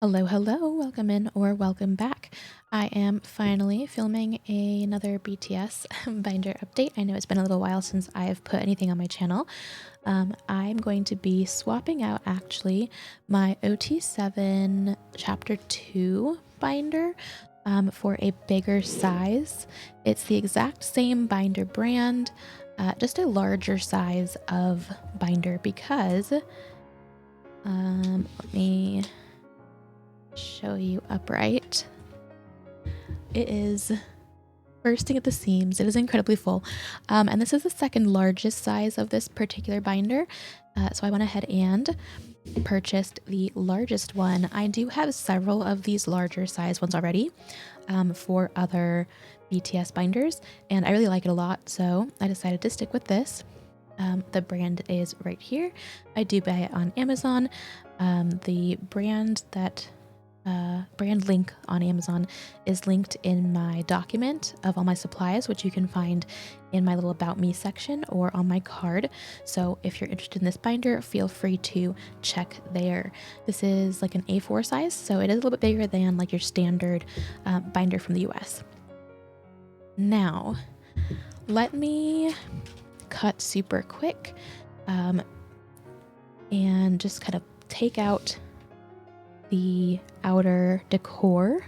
Hello, welcome in or welcome back. I am finally filming another BTS Binder update. I know it's been a little while since I have put anything on my channel. I'm going to be swapping out actually my OT7 Chapter 2 binder for a bigger size. It's the exact same binder brand, just a larger size of binder because, let me show you upright. It is bursting at the seams. It is incredibly full. And this is the second largest size of this particular binder. So I went ahead and purchased the largest one. I do have several of these larger size ones already for other BTS binders, and I really like it a lot. So I decided to stick with this. The brand is right here. I do buy it on Amazon. The brand link on Amazon is linked in my document of all my supplies, which you can find in my little About Me section or on my card. So if you're interested in this binder, feel free to check there. This is like an A4 size, so it is a little bit bigger than like your standard binder from the US. Now, let me cut super quick and just kind of take out the outer decor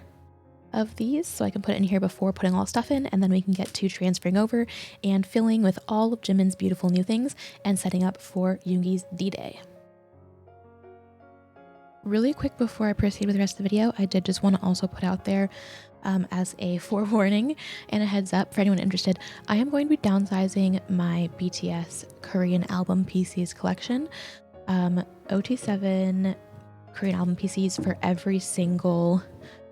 of these so I can put it in here before putting all stuff in, and then we can get to transferring over and filling with all of Jimin's beautiful new things and setting up for Yoongi's D-Day. Really quick before I proceed with the rest of the video, I did just want to also put out there as a forewarning and a heads up for anyone interested, I am going to be downsizing my BTS Korean album PCs collection. OT7 Korean album PCs for every single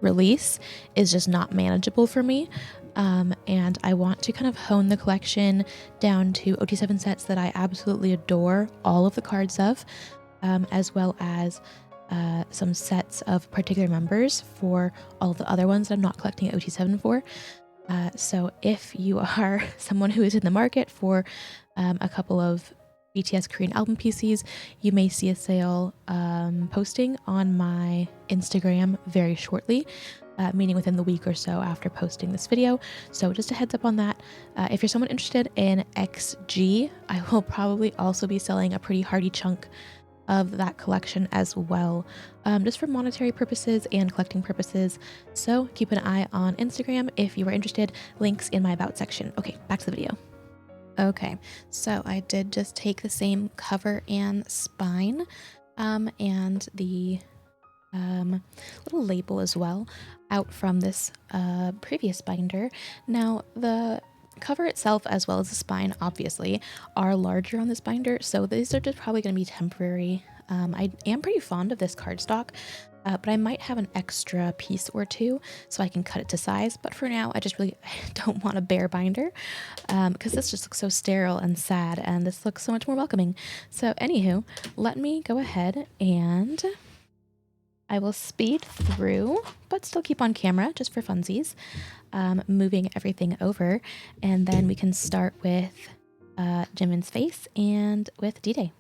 release is just not manageable for me. And I want to kind of hone the collection down to OT7 sets that I absolutely adore all of the cards of, as well as some sets of particular members for all the other ones that I'm not collecting OT7 for. So if you are someone who is in the market for a couple of BTS Korean album PCs, you may see a sale posting on my Instagram very shortly, meaning within the week or so after posting this video. So just a heads up on that. If you're someone interested in XG, I will probably also be selling a pretty hearty chunk of that collection as well, just for monetary purposes and collecting purposes. So keep an eye on Instagram if you are interested. Links in my About section. Okay, back to the video. Okay, so I did just take the same cover and spine and the little label as well out from this previous binder. Now the cover itself as well as the spine obviously are larger on this binder, so these are just probably going to be temporary. I am pretty fond of this cardstock, but I might have an extra piece or two so I can cut it to size. But for now, I just really don't want a bare binder because this just looks so sterile and sad, and this looks so much more welcoming. So anywho, let me go ahead and I will speed through, but still keep on camera just for funsies, moving everything over, and then we can start with Jimin's face and with D-Day.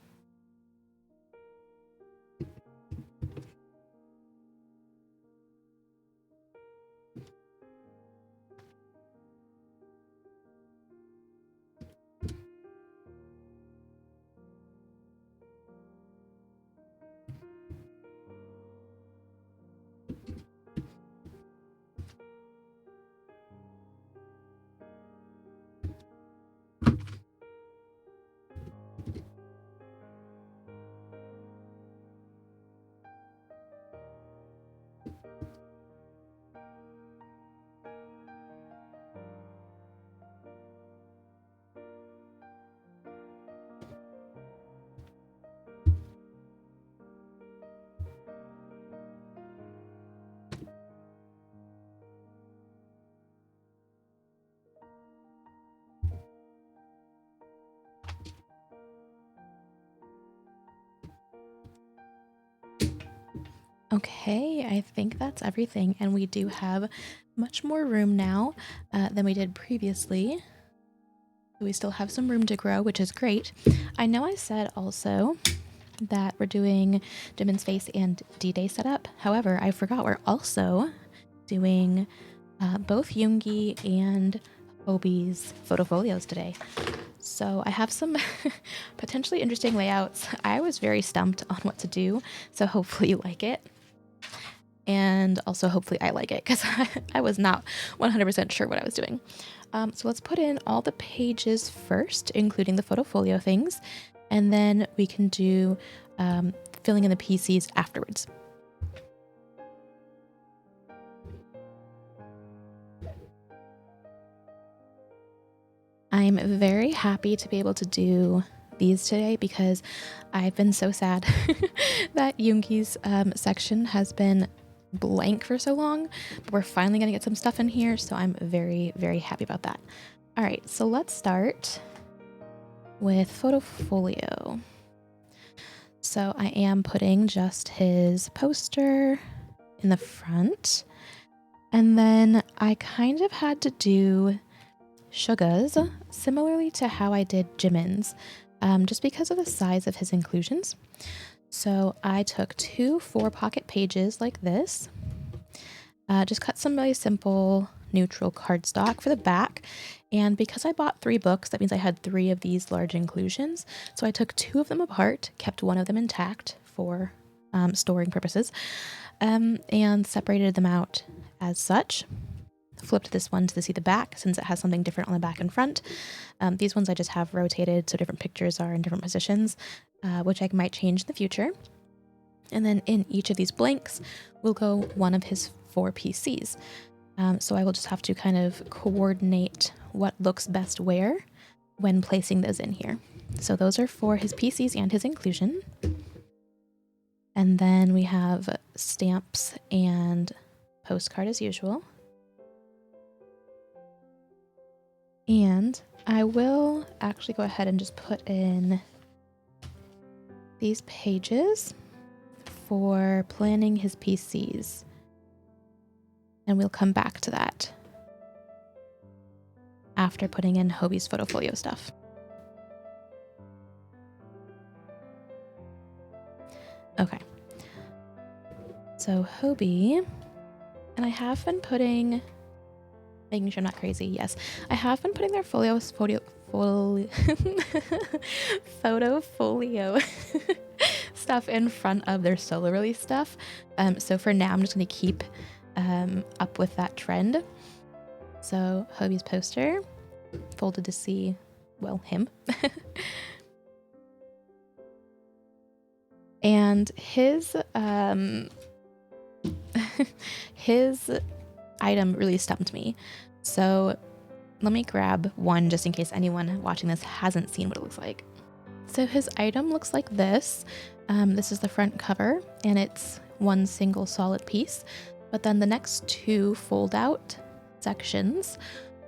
Okay, I think that's everything, and we do have much more room now than we did previously. We still have some room to grow, which is great. I know I said also that we're doing Jimin's face and D-Day setup. However, I forgot we're also doing both Yoongi and Obi's photofolios today. So I have some potentially interesting layouts. I was very stumped on what to do, so hopefully you like it. And also hopefully I like it, because I was not 100% sure what I was doing. So let's put in all the pages first, including the photofolio things, and then we can do filling in the PCs afterwards. I'm very happy to be able to do these today because I've been so sad that Yoongi's section has been blank for so long, but we're finally gonna get some stuff in here, so I'm very, very happy about that. All right, so let's start with photofolio. So I am putting just his poster in the front, and then I kind of had to do Suga's similarly to how I did Jimin's, just because of the size of his inclusions. So I took 2 4-pocket pages like this, just cut some really simple neutral cardstock for the back, and because I bought 3 books, that means I had 3 of these large inclusions, so I took 2 of them apart, kept one of them intact for storing purposes, and separated them out as such. Flipped this one to see the back since it has something different on the back and front. These ones I just have rotated so different pictures are in different positions, which I might change in the future. And then in each of these blanks will go one of his 4 PCs. So I will just have to kind of coordinate what looks best where when placing those in here. So those are for his PCs and his inclusion. And then we have stamps and postcard as usual. And I will actually go ahead and just put in these pages for planning his PCs. And we'll come back to that after putting in Hobie's photofolio stuff. Okay. So Hobie, and I have been putting, making sure I'm not crazy, yes. I have been putting their photofolio stuff in front of their solo release stuff. So for now, I'm just going to keep up with that trend. So Hobie's poster, folded to see, well, him. And his his item really stumped me. So let me grab one just in case anyone watching this hasn't seen what it looks like. So his item looks like this. This is the front cover, and it's one single solid piece. But then the next 2 fold-out sections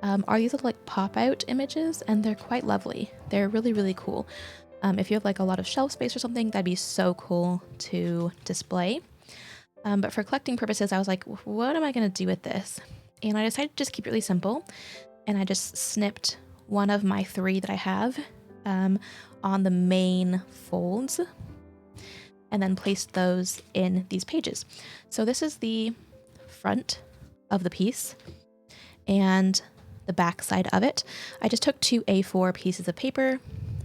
are these little like pop-out images, and they're quite lovely. They're really, really cool. If you have like a lot of shelf space or something, that'd be so cool to display. But for collecting purposes, I was like, what am I going to do with this? And I decided to just keep it really simple. And I just snipped one of my 3 that I have on the main folds and then placed those in these pages. So this is the front of the piece and the back side of it. I just took 2 A4 pieces of paper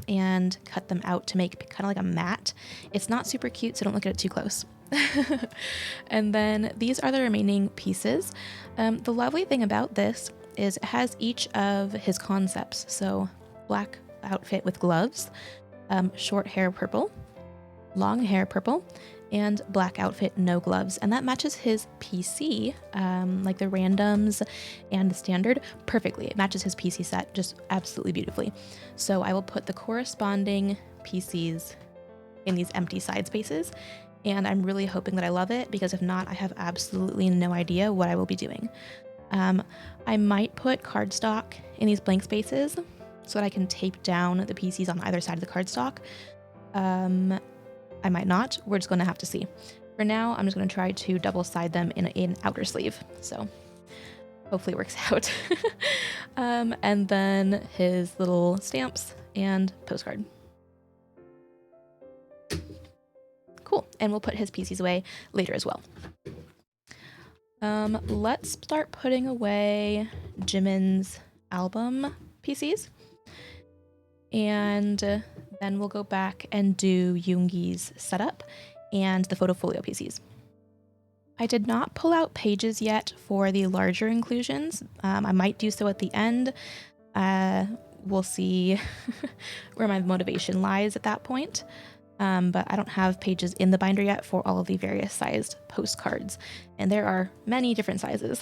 and cut them out to make kind of like a mat. It's not super cute, so don't look at it too close. And then these are the remaining pieces. The lovely thing about this is it has each of his concepts. So black outfit with gloves, short hair purple, long hair purple, and black outfit, no gloves. And that matches his PC, like the randoms and the standard, perfectly. It matches his PC set just absolutely beautifully. So I will put the corresponding PCs in these empty side spaces. And I'm really hoping that I love it, because if not, I have absolutely no idea what I will be doing. I might put cardstock in these blank spaces so that I can tape down the PCs on either side of the cardstock. I might not. We're just going to have to see. For now, I'm just going to try to double side them in an outer sleeve. So hopefully it works out. And then his little stamps and postcard. Cool. And we'll put his PCs away later as well. Let's start putting away Jimin's album PCs. And then we'll go back and do Yoongi's setup and the photofolio PCs. I did not pull out pages yet for the larger inclusions. I might do so at the end. We'll see where my motivation lies at that point. But I don't have pages in the binder yet for all of the various sized postcards. And there are many different sizes.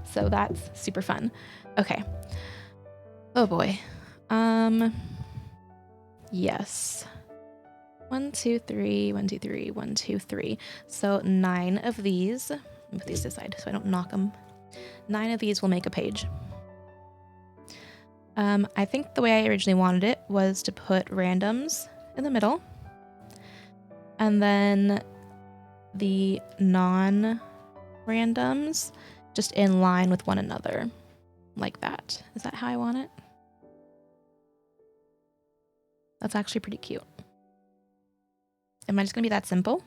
So that's super fun. Okay. Oh boy. Yes. 1, 2, 3, 1, 2, 3, 1, 2, 3. So 9 of these. Let me put these aside so I don't knock them. 9 of these will make a page. I think the way I originally wanted it was to put randoms in the middle. And then the non-randoms just in line with one another. Like that. Is that how I want it? That's actually pretty cute. Am I just going to be that simple?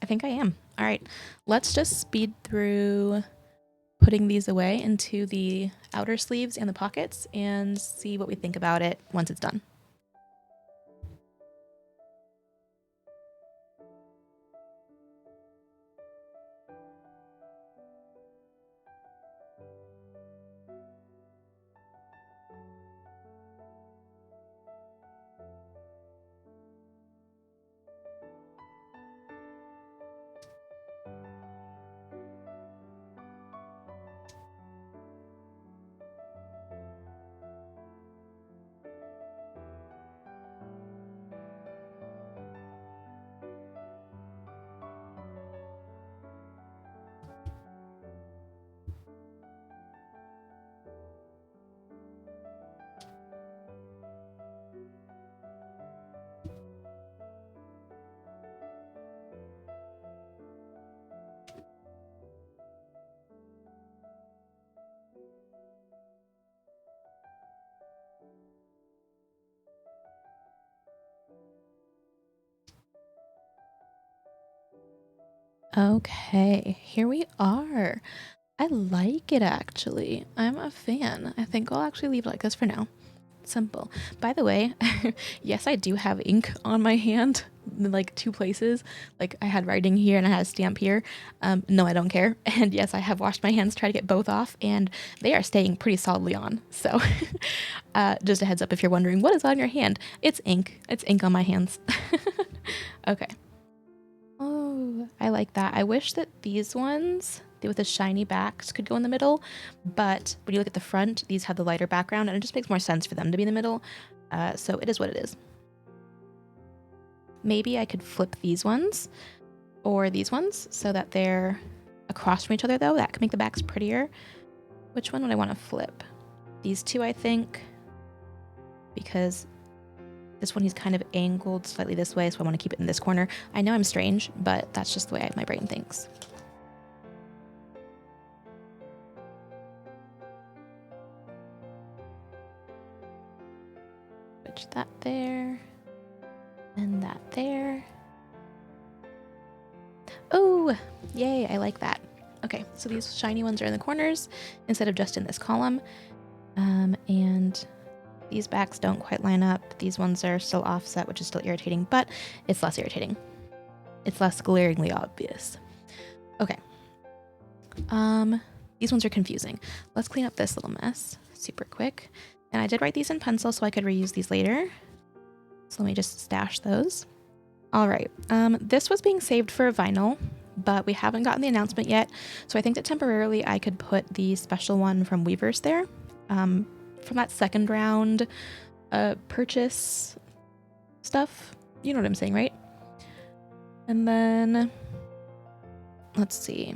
I think I am. All right, let's just speed through putting these away into the outer sleeves and the pockets and see what we think about it once it's done. Okay, here we are. I like it actually. I'm a fan. I think I'll actually leave it like this for now. Simple. By the way, yes, I do have ink on my hand, in like 2 places. Like I had writing here and I had a stamp here. No, I don't care. And yes, I have washed my hands, try to get both off, and they are staying pretty solidly on. So just a heads up if you're wondering what is on your hand. It's ink. It's ink on my hands. Okay. Oh, I like that. I wish that these ones with the shiny backs could go in the middle, but when you look at the front, these have the lighter background and it just makes more sense for them to be in the middle. So it is what it is. Maybe I could flip these ones or these ones so that they're across from each other though. That could make the backs prettier. Which one would I want to flip? These 2, I think, because this one, he's kind of angled slightly this way, so I want to keep it in this corner. I know I'm strange, but that's just the way my brain thinks. Switch that there, and that there. Oh, yay, I like that. Okay, so these shiny ones are in the corners instead of just in this column. And these backs don't quite line up. These ones are still offset, which is still irritating, but it's less irritating. It's less glaringly obvious. Okay. These ones are confusing. Let's clean up this little mess super quick. And I did write these in pencil so I could reuse these later. So let me just stash those. All right. This was being saved for a vinyl, but we haven't gotten the announcement yet. So I think that temporarily I could put the special one from Weverse there. From that second round purchase stuff. You know what I'm saying, right? And then let's see.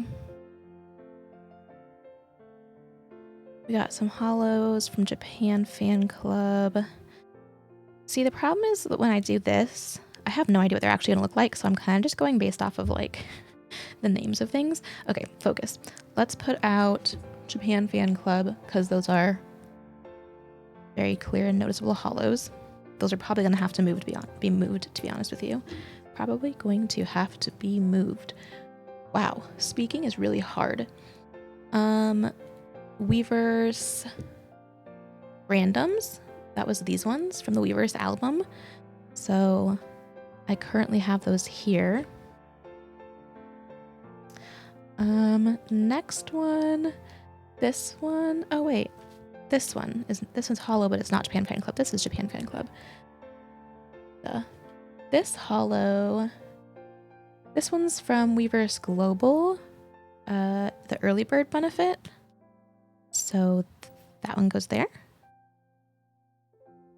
We got some hollows from Japan Fan Club. See, the problem is that when I do this, I have no idea what they're actually going to look like, so I'm kind of just going based off of like the names of things. Okay, focus. Let's put out Japan Fan Club because those are very clear and noticeable hollows. Those are probably going to have to be moved, to be honest with you. probably going to have to be moved. Wow, speaking is really hard. Weavers randoms. That was these ones from the Weavers album. So I currently have those here. Next one, this one. Oh wait, this one's hollow, but it's not Japan Fan Club. This is Japan Fan Club. This hollow. This one's from Weavers Global, the early bird benefit. So that one goes there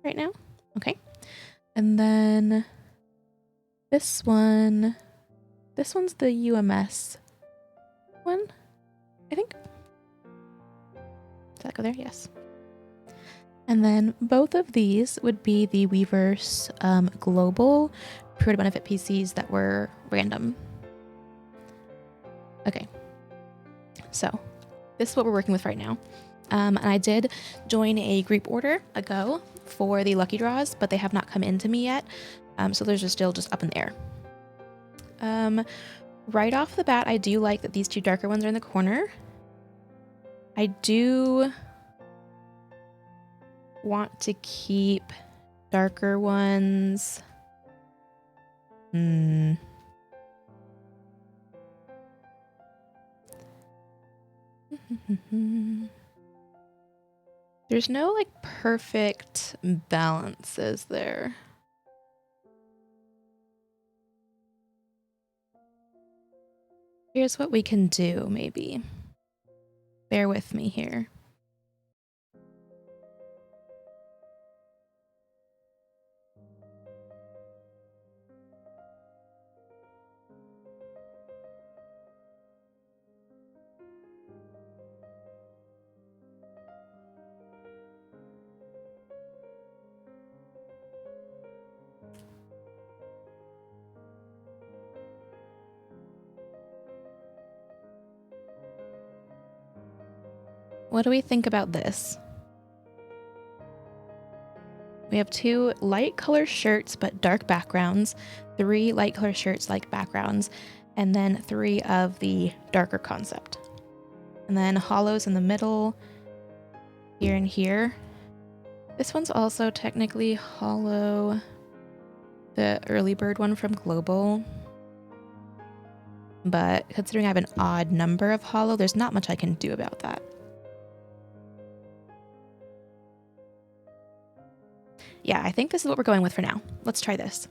right now. Okay. And then this one's the UMS one, I think. Does that go there? Yes. And then both of these would be the Weavers Global Pre-order benefit PCs that were random. Okay. So this is what we're working with right now. And I did join a group order ago for the lucky draws, but they have not come into me yet. So those are still just up in the air. Right off the bat, I do like that these two darker ones are in the corner. I do want to keep darker ones. There's no like perfect balance, is there? Here's what we can do, maybe. Bear with me here. What do we think about this? We have 2 light color shirts but dark backgrounds, 3 light color shirts like backgrounds, and then 3 of the darker concept. And then hollows in the middle, here and here. This one's also technically hollow, the early bird one from Global. But considering I have an odd number of hollow, there's not much I can do about that. Yeah, I think this is what we're going with for now. Let's try this.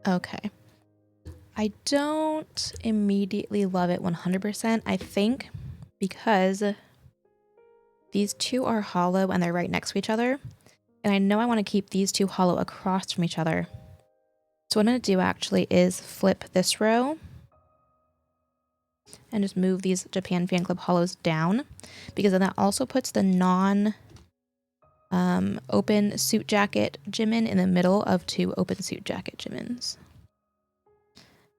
Okay. I don't immediately love it 100%, I think, because these 2 are hollow and they're right next to each other. And I know I want to keep these 2 hollow across from each other. So what I'm going to do actually is flip this row and just move these Japan Fan Club hollows down, because then that also puts the open suit jacket Jimin in the middle of 2 open suit jacket Jimins.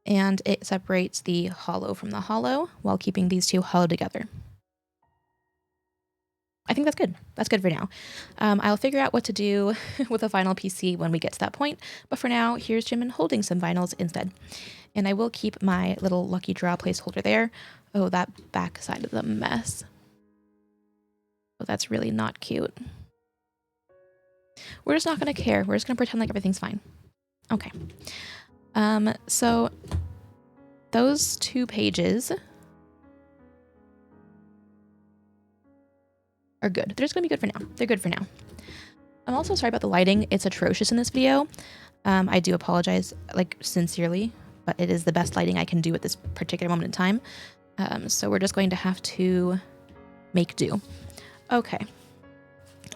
And it separates the hollow from the hollow while keeping these 2 hollow together. I think that's good. That's good for now. I'll figure out what to do with a vinyl PC when we get to that point. But for now, here's Jimin holding some vinyls instead. And I will keep my little lucky draw placeholder there. Oh, that back side of the mess. Oh, that's really not cute. We're just not going to care. We're just going to pretend like everything's fine. Okay. So those 2 pages are good. They're just going to be good for now. They're good for now. I'm also sorry about the lighting. It's atrocious in this video. I do apologize, like, sincerely, but it is the best lighting I can do at this particular moment in time. So we're just going to have to make do. Okay.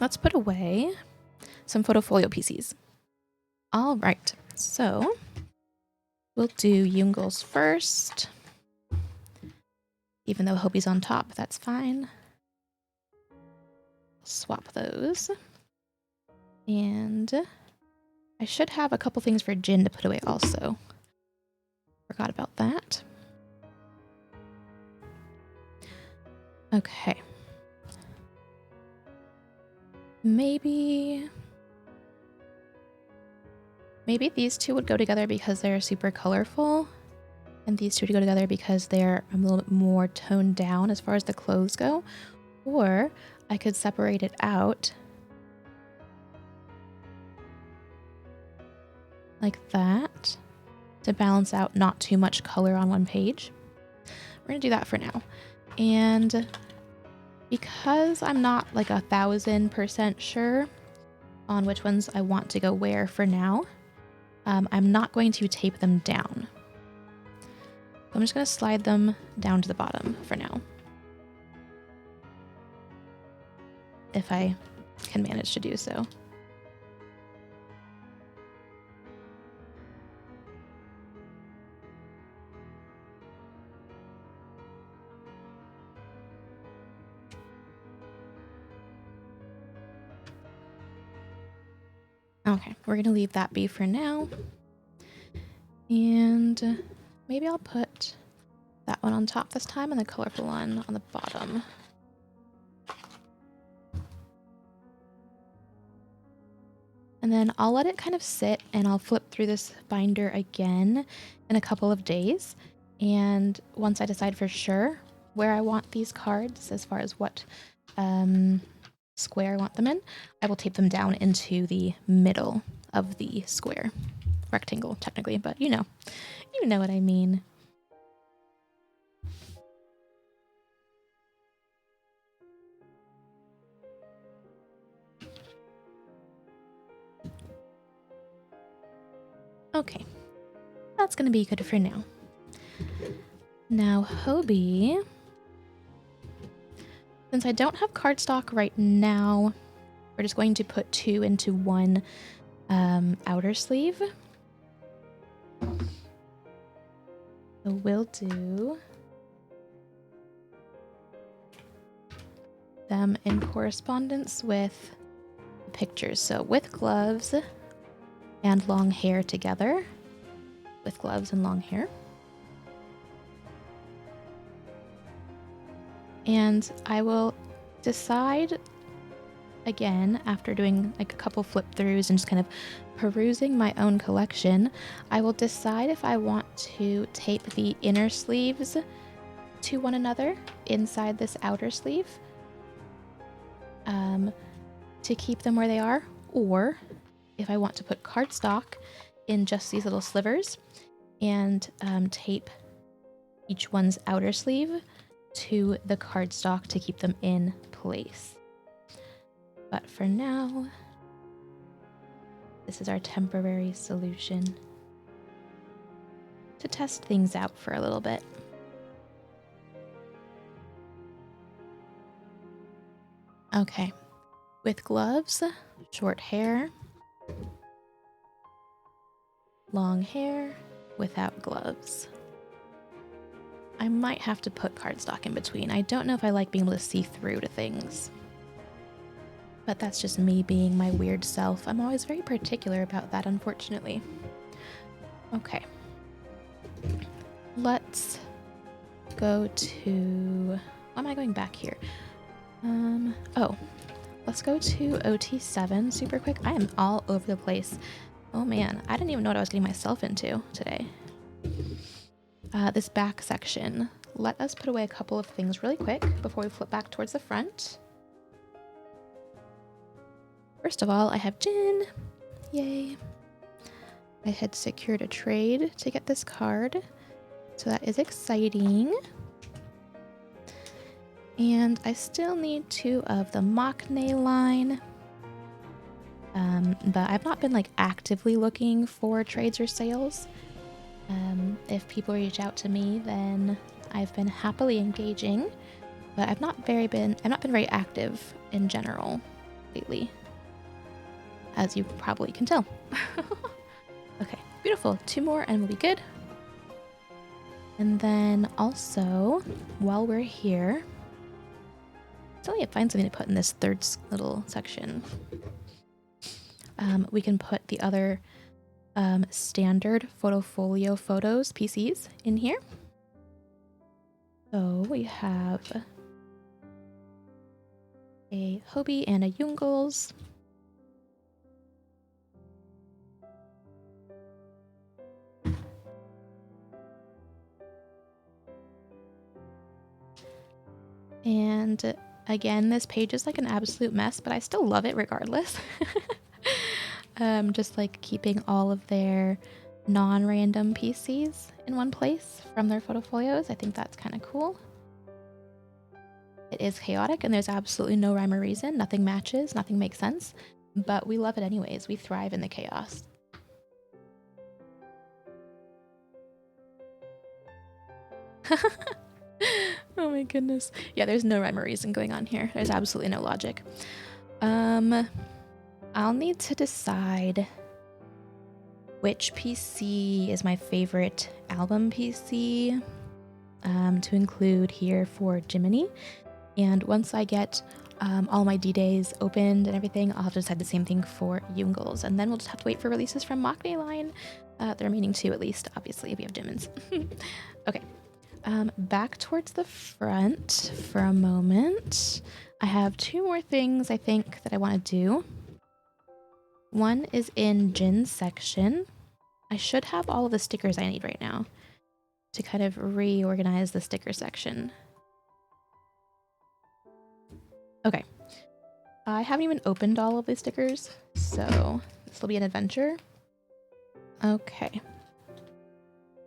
Let's put away some photofolio PCs. All right. So we'll do Yungle's first. Even though Hobie's on top, that's fine. Swap those. And I should have a couple things for Jin to put away also. Forgot about that. Okay. Maybe these 2 would go together because they're super colorful. And these 2 would go together because they're a little bit more toned down as far as the clothes go. Or I could separate it out like that to balance out not too much color on one page. We're gonna do that for now. And because I'm not like 1000% sure on which ones I want to go where for now, I'm not going to tape them down. I'm just gonna slide them down to the bottom for now. If I can manage to do so. Okay, we're gonna leave that be for now. And maybe I'll put that one on top this time and the colorful one on the bottom. And then I'll let it kind of sit and I'll flip through this binder again in a couple of days. And once I decide for sure where I want these cards, as far as what square I want them in, I will tape them down into the middle of the square. Rectangle, technically, but you know what I mean. Okay, that's gonna be good for now. Now, Hobie, since I don't have cardstock right now, we're just going to put 2 into 1 outer sleeve. So we'll do them in correspondence with the pictures. So with gloves and long hair together, with gloves and long hair. And I will decide again, after doing like a couple flip throughs and just kind of perusing my own collection, I will decide if I want to tape the inner sleeves to one another inside this outer sleeve to keep them where they are, or if I want to put cardstock in just these little slivers and tape each one's outer sleeve to the cardstock to keep them in place. But for now, this is our temporary solution to test things out for a little bit. Okay, with gloves, short hair, long hair, without gloves. I might have to put cardstock in between. I don't know if I like being able to see through to things. But that's just me being my weird self. I'm always very particular about that, unfortunately. Okay. Let's go to... Why am I going back here? Let's go to OT7 super quick. I am all over the place. Oh man, I didn't even know what I was getting myself into today. This back section. Let us put away a couple of things really quick before we flip back towards the front. First of all, I have Jin. Yay. I had secured a trade to get this card, so that is exciting. And I still need 2 of the Maknae line. But I've not been like actively looking for trades or sales. If people reach out to me, then I've been happily engaging, but I've not been very active in general lately, as you probably can tell. Okay, beautiful. 2 more and we'll be good. And then also, while we're here, let's only find something to put in this third little section. We can put the other standard photofolio photos PCs in here. So we have a Hobie and a Jungles. And again, this page is like an absolute mess, but I still love it regardless. Just like keeping all of their non-random PCs in one place from their photofolios. I think that's kind of cool. It is chaotic and there's absolutely no rhyme or reason. Nothing matches, nothing makes sense, but we love it anyways. We thrive in the chaos. Oh my goodness. Yeah, there's no rhyme or reason going on here. There's absolutely no logic. I'll need to decide which PC is my favorite album PC to include here for Jiminy. And once I get all my D-Days opened and everything, I'll have to decide the same thing for Jungles. And then we'll just have to wait for releases from Maknae line. The remaining 2 at least, obviously, if we have Jimin's. Okay. Back towards the front for a moment. I have 2 more things I think that I want to do. One is in Jin's section. I should have all of the stickers I need right now to kind of reorganize the sticker section. Okay. I haven't even opened all of the stickers, so this will be an adventure. Okay.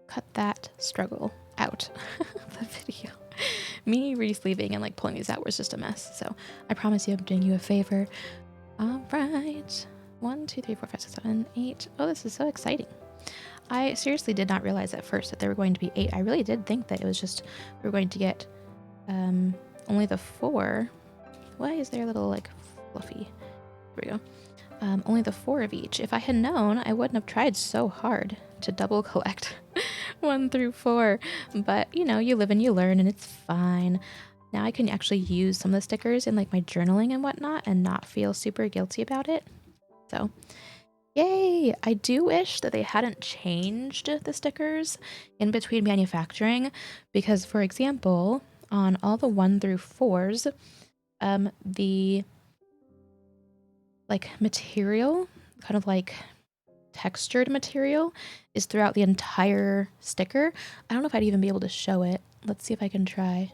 Cut that struggle out of the video. Me re-sleeving and like pulling these out was just a mess, so I promise you I'm doing you a favor. All right. 1, 2, 3, 4, 5, 6, 7, 8. Oh, this is so exciting. I seriously did not realize at first that there were going to be 8. I really did think that it was just we were going to get only the 4. Why is there a little like fluffy? There we go. Only the 4 of each. If I had known, I wouldn't have tried so hard to double collect 1 through 4. But you know, you live and you learn, and it's fine. Now I can actually use some of the stickers in like my journaling and whatnot and not feel super guilty about it. So, yay! I do wish that they hadn't changed the stickers in between manufacturing, because for example, on all the 1 through 4s, the like material, kind of like textured material, is throughout the entire sticker. I don't know if I'd even be able to show it. Let's see if I can try.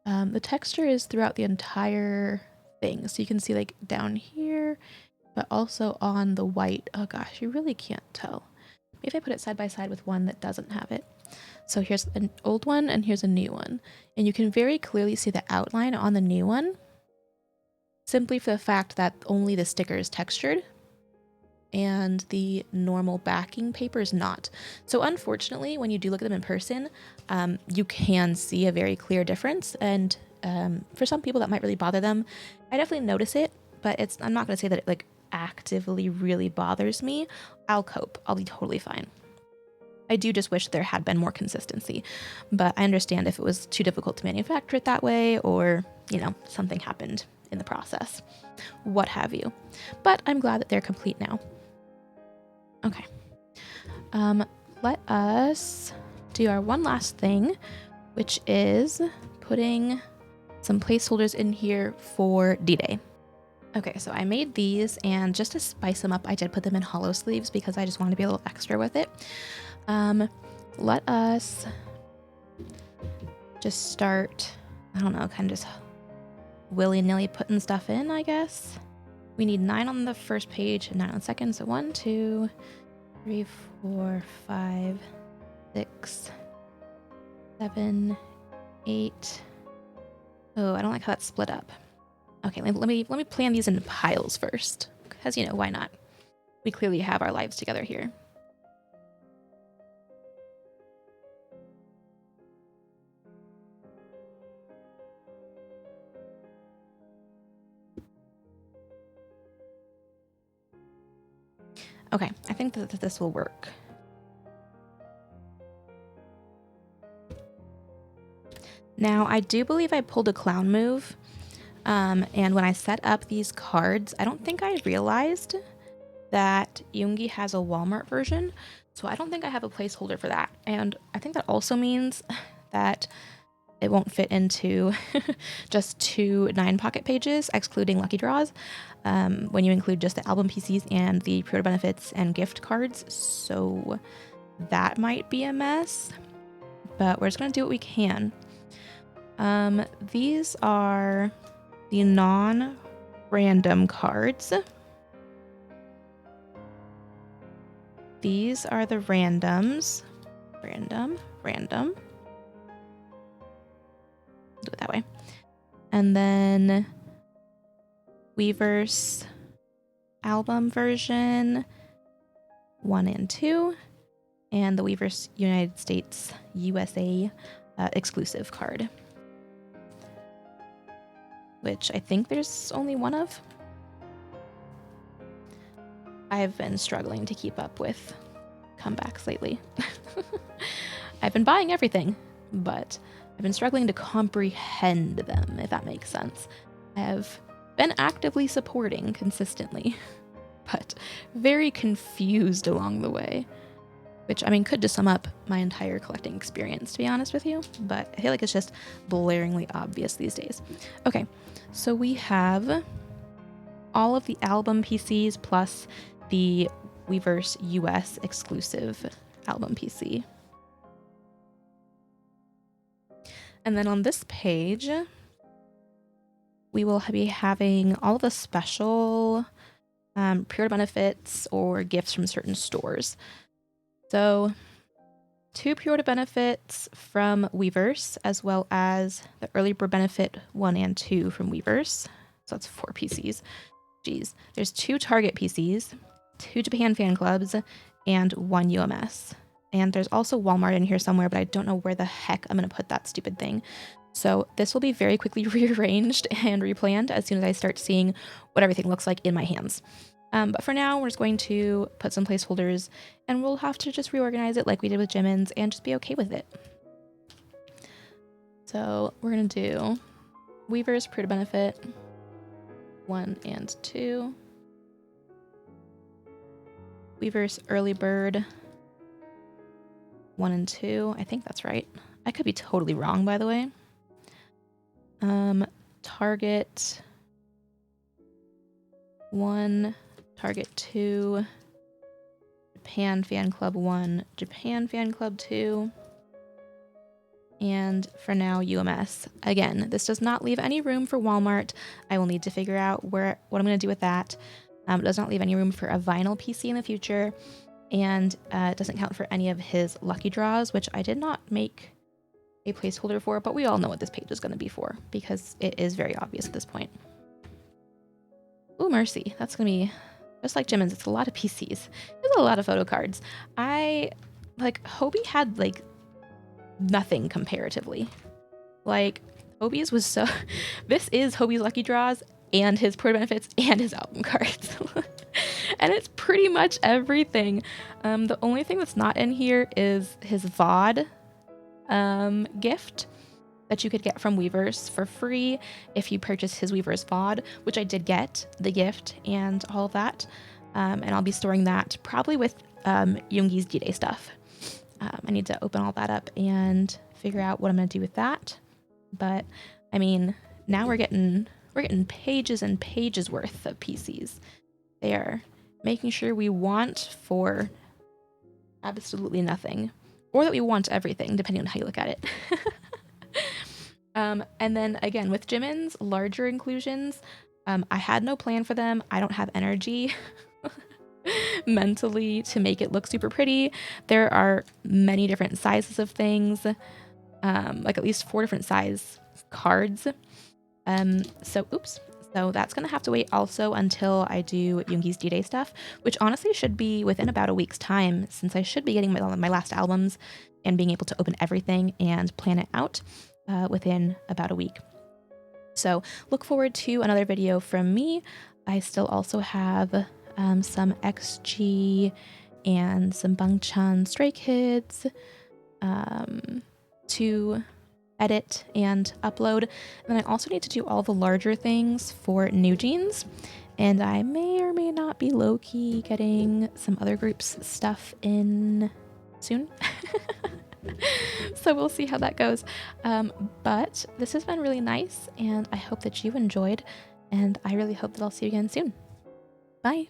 The texture is throughout the entire thing, so you can see like down here, but also on the white. Oh gosh, you really can't tell. Maybe if I put it side by side with one that doesn't have it. So here's an old one and here's a new one, and you can very clearly see the outline on the new one, simply for the fact that only the sticker is textured and the normal backing paper is not. So unfortunately, when you do look at them in person, you can see a very clear difference, and for some people that might really bother them. I definitely notice it, but I'm not going to say that it like actively really bothers me. I'll cope. I'll be totally fine. I do just wish there had been more consistency, but I understand if it was too difficult to manufacture it that way, or, you know, something happened in the process, what have you. But I'm glad that they're complete now. Okay. Let us do our one last thing, which is putting some placeholders in here for D-Day. Okay, so I made these, and just to spice them up, I did put them in hollow sleeves because I just wanted to be a little extra with it. Let us just start, I don't know, kind of just willy-nilly putting stuff in, I guess. We need 9 on the first page and 9 on the second. So 1, 2, 3, 4, 5, 6, 7, 8. Oh, I don't like how that's split up. Okay, let me plan these into piles first, because you know, why not? We clearly have our lives together here. Okay, I think that this will work. Now, I do believe I pulled a clown move, and when I set up these cards, I don't think I realized that Yoongi has a Walmart version, so I don't think I have a placeholder for that. And I think that also means that it won't fit into just 2 9-pocket pages, excluding lucky draws, when you include just the album PCs and the pre-order benefits and gift cards. So that might be a mess, but we're just gonna do what we can. These are the non-random cards. These are the randoms. Random. Do it that way. And then Weverse album version 1 and 2, and the Weverse United States USA exclusive card, which I think there's only one of. I've been struggling to keep up with comebacks lately. I've been buying everything, but I've been struggling to comprehend them, if that makes sense. I have been actively supporting consistently, but very confused along the way, which, I mean, could just sum up my entire collecting experience, to be honest with you, but I feel like it's just blaringly obvious these days. Okay, so we have all of the album PCs plus the Weverse US exclusive album PC. And then on this page, we will be having all of the special pre-order benefits or gifts from certain stores. So 2 pre-order benefits from Weverse, as well as the early bird benefit 1 and 2 from Weverse. So that's 4 PCs. Geez. There's 2 Target PCs, 2 Japan fan clubs, and 1 UMS. And there's also Walmart in here somewhere, but I don't know where the heck I'm going to put that stupid thing. So this will be very quickly rearranged and replanned as soon as I start seeing what everything looks like in my hands. But for now, we're just going to put some placeholders, and we'll have to just reorganize it like we did with Jimin's and just be okay with it. So we're going to do Weverse pre-order benefit 1 and 2. Weverse early bird 1 and 2. I think that's right. I could be totally wrong, by the way. Target 1, Target 2, Japan Fan Club 1, Japan Fan Club 2, and for now, UMS. Again, this does not leave any room for Walmart. I will need to figure out what I'm going to do with that. It does not leave any room for a vinyl PC in the future, and it doesn't count for any of his lucky draws, which I did not make a placeholder for, but we all know what this page is going to be for because it is very obvious at this point. Ooh, mercy. That's going to be just like Jimin's. It's a lot of PCs. There's a lot of photo cards. Hobie had nothing comparatively. Hobie's was so... This is Hobie's lucky draws and his pro benefits and his album cards. And it's pretty much everything. The only thing that's not in here is his VOD gift that you could get from Weverse for free if you purchase his Weverse VOD, which I did get, the gift and all of that. And I'll be storing that probably with Yoongi's D-Day stuff. I need to open all that up and figure out what I'm going to do with that. But, I mean, now we're getting pages and pages worth of PCs. They are making sure we want for absolutely nothing. Or that we want everything, depending on how you look at it. And then, again, with Jimin's larger inclusions, I had no plan for them. I don't have energy mentally to make it look super pretty. There are many different sizes of things, like at least 4 different size cards. So that's gonna have to wait also until I do Yoongi's D-Day stuff, which honestly should be within about a week's time, since I should be getting my last albums and being able to open everything and plan it out within about a week. So look forward to another video from me. I still also have some XG and some Bangchan Stray Kids to edit and upload. And I also need to do all the larger things for New Jeans. And I may or may not be low-key getting some other groups stuff in soon. So we'll see how that goes. But this has been really nice, and I hope that you enjoyed, and I really hope that I'll see you again soon. Bye.